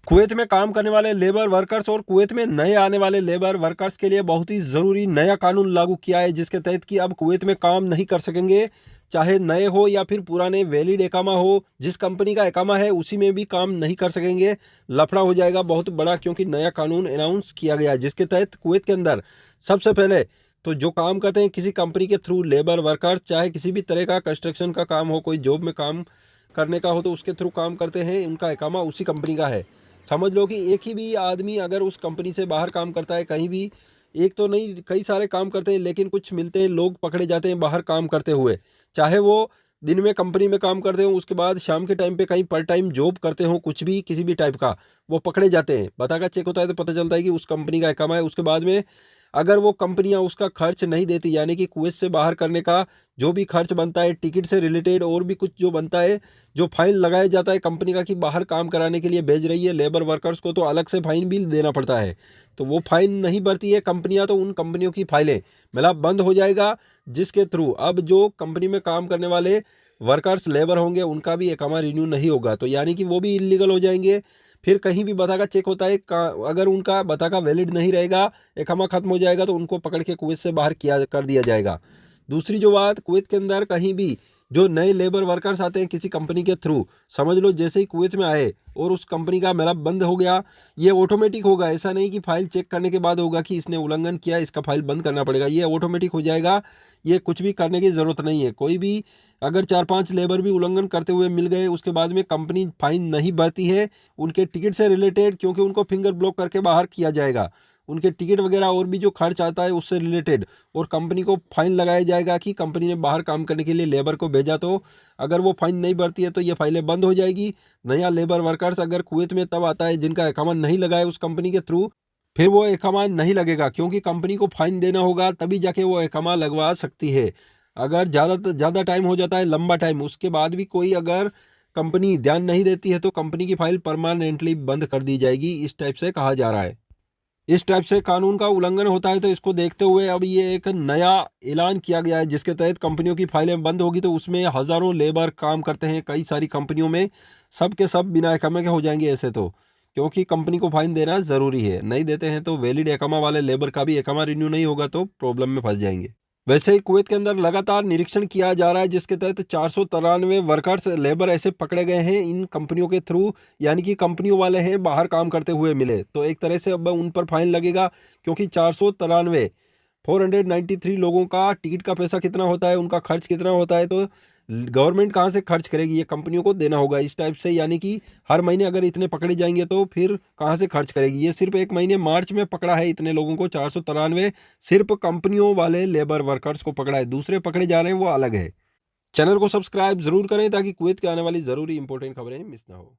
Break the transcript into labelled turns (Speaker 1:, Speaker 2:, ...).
Speaker 1: Kuwait में काम करने वाले लेबर वर्कर्स और कुवैत में नए आने वाले लेबर वर्कर्स के लिए बहुत ही ज़रूरी नया कानून लागू किया है, जिसके तहत कि अब कुवैत में काम नहीं कर सकेंगे, चाहे नए हो या फिर पुराने वैलिड एकामा हो। जिस कंपनी का एकामा है उसी में भी काम नहीं कर सकेंगे। लफड़ा हो जाएगा बहुत बड़ा, क्योंकि नया कानून अनाउंस किया गया है, जिसके तहत कुवैत के अंदर सबसे पहले तो जो काम करते हैं किसी कंपनी के थ्रू लेबर वर्कर्स, चाहे किसी भी तरह का कंस्ट्रक्शन का काम हो, कोई जॉब में काम करने का हो तो उसके थ्रू काम करते हैं, उनका एकामा उसी कंपनी का है। समझ लो कि एक ही भी आदमी अगर उस कंपनी से बाहर काम करता है कहीं भी, एक तो नहीं कई सारे काम करते हैं, लेकिन कुछ मिलते हैं लोग पकड़े जाते हैं बाहर काम करते हुए, चाहे वो दिन में कंपनी में काम करते हो, उसके बाद शाम के टाइम पे कहीं पार्ट टाइम जॉब करते हो, कुछ भी किसी भी टाइप का, वो पकड़े जाते हैं। बताका चेक होता है तो पता चलता है कि उस कंपनी का एकामा है। उसके बाद में अगर वो कंपनियां उसका खर्च नहीं देती, यानी कि कुवैत से बाहर करने का जो भी खर्च बनता है, टिकट से रिलेटेड और भी कुछ जो बनता है, जो फाइन लगाया जाता है कंपनी का कि बाहर काम कराने के लिए भेज रही है लेबर वर्कर्स को, तो अलग से फाइन भी देना पड़ता है। तो वो फाइन नहीं भरती है कंपनियां, तो उन कंपनियों की फाइलें मतलब बंद हो जाएगा, जिसके थ्रू अब जो कंपनी में काम करने वाले वर्कर्स लेबर होंगे उनका भी एकामा रिन्यू नहीं होगा, तो यानी कि वो भी इलीगल हो जाएंगे। फिर कहीं भी बताका चेक होता है अगर उनका बताका वैलिड नहीं रहेगा, एकामा खत्म हो जाएगा, तो उनको पकड़ के कुवैत से बाहर किया कर दिया जाएगा। दूसरी जो बात, कुवैत के अंदर कहीं भी जो नए लेबर वर्कर्स आते हैं किसी कंपनी के थ्रू, समझ लो जैसे ही कुवैत में आए और उस कंपनी का मतलब बंद हो गया, ये ऑटोमेटिक होगा। ऐसा नहीं कि फाइल चेक करने के बाद होगा कि इसने उल्लंघन किया, इसका फाइल बंद करना पड़ेगा, ये ऑटोमेटिक हो जाएगा। ये कुछ भी करने की ज़रूरत नहीं है। कोई भी अगर 4-5 लेबर भी उल्लंघन करते हुए मिल गए, उसके बाद में कंपनी फाइन नहीं भरती है उनके टिकट से रिलेटेड, क्योंकि उनको फिंगर ब्लॉक करके बाहर किया जाएगा। उनके टिकट वगैरह और भी जो खर्च आता है उससे रिलेटेड, और कंपनी को फाइन लगाया जाएगा कि कंपनी ने बाहर काम करने के लिए लेबर को भेजा, तो अगर वो फाइन नहीं भरती है तो ये फाइलें बंद हो जाएगी। नया लेबर वर्कर्स अगर कुवैत में तब आता है जिनका एकामा नहीं लगा है उस कंपनी के थ्रू, फिर वो एकामा नहीं लगेगा, क्योंकि कंपनी को फाइन देना होगा तभी जाके वो एकामा लगवा सकती है। अगर ज़्यादा टाइम हो जाता है, लंबा टाइम, उसके बाद भी कोई अगर कंपनी ध्यान नहीं देती है तो कंपनी की फाइल परमानेंटली बंद कर दी जाएगी, इस टाइप से कहा जा रहा है। इस टाइप से कानून का उल्लंघन होता है, तो इसको देखते हुए अब ये एक नया ऐलान किया गया है, जिसके तहत कंपनियों की फाइलें बंद होगी, तो उसमें हज़ारों लेबर काम करते हैं कई सारी कंपनियों में, सब के सब बिना एकामा के हो जाएंगे ऐसे तो, क्योंकि कंपनी को फाइन देना ज़रूरी है। नहीं देते हैं तो वैलिड एकामा वाले लेबर का भी एकामा रिन्यू नहीं होगा, तो प्रॉब्लम में फंस जाएंगे। वैसे ही कुवैत के अंदर लगातार निरीक्षण किया जा रहा है, जिसके तहत 493 वर्कर्स लेबर ऐसे पकड़े गए हैं इन कंपनियों के थ्रू, यानी कि कंपनियों वाले हैं बाहर काम करते हुए मिले, तो एक तरह से अब उन पर फाइन लगेगा, क्योंकि 493 लोगों का टिकट का पैसा कितना होता है, उनका खर्च कितना होता है, तो गवर्नमेंट कहाँ से खर्च करेगी, ये कंपनियों को देना होगा इस टाइप से। यानी कि हर महीने अगर इतने पकड़े जाएंगे तो फिर कहाँ से खर्च करेगी। ये सिर्फ एक महीने मार्च में पकड़ा है इतने लोगों को, 493, सिर्फ कंपनियों वाले लेबर वर्कर्स को पकड़ा है, दूसरे पकड़े जा रहे हैं वो अलग है। चैनल को सब्सक्राइब जरूर करें ताकि कुवैत के आने वाली ज़रूरी इंपॉर्टेंट खबरें मिस ना हो।